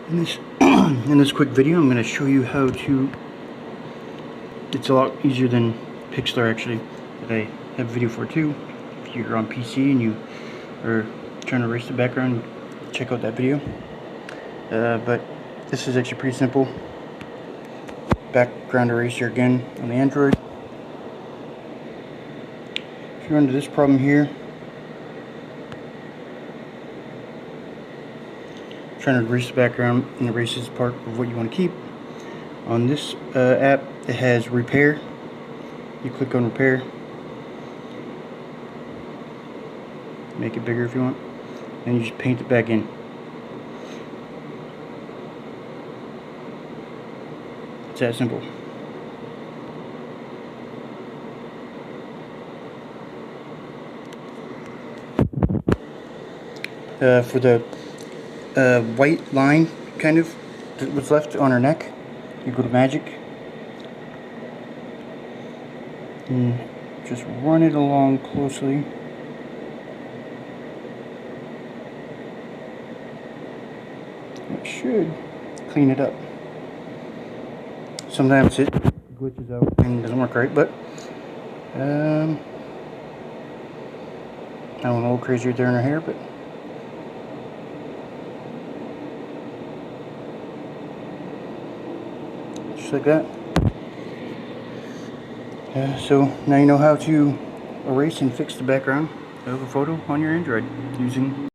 In this in this quick video, I'm going to show you how to. It's a lot easier than Pixlr actually. That I have a video for too. If you're on PC and you are trying to erase the background, check out that video. But this is actually pretty simple. Background eraser again on the Android. If you run into this problem here, trying to erase the background and erase this part of what you want to keep. On this app, it has repair. You click on repair, make it bigger if you want, and you just paint it back in. It's that simple. For the white line, kind of, what's left on her neck, you go to Magic and just run it along closely. It should clean it up. Sometimes it glitches out and doesn't work right, but I went a little crazy right there in her hair, but just like that. So now you know how to erase and fix the background of a photo on your Android using